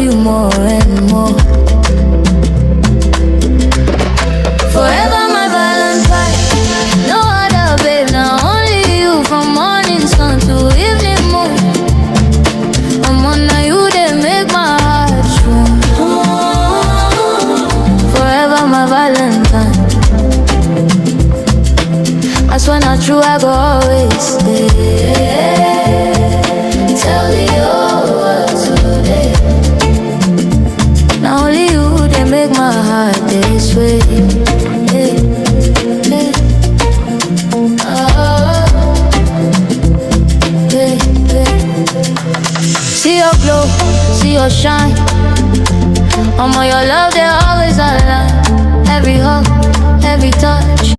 you more and more. Forever my Valentine. No other babe, now only you. From morning sun to evening moon. I'm on you, they make my heart strong. Forever my Valentine. I swear not true, I go always stay. Tell the whole world today. Now only you, they make my heart this way. See your glow, see your shine. Your love, they always align. Every hug, every touch,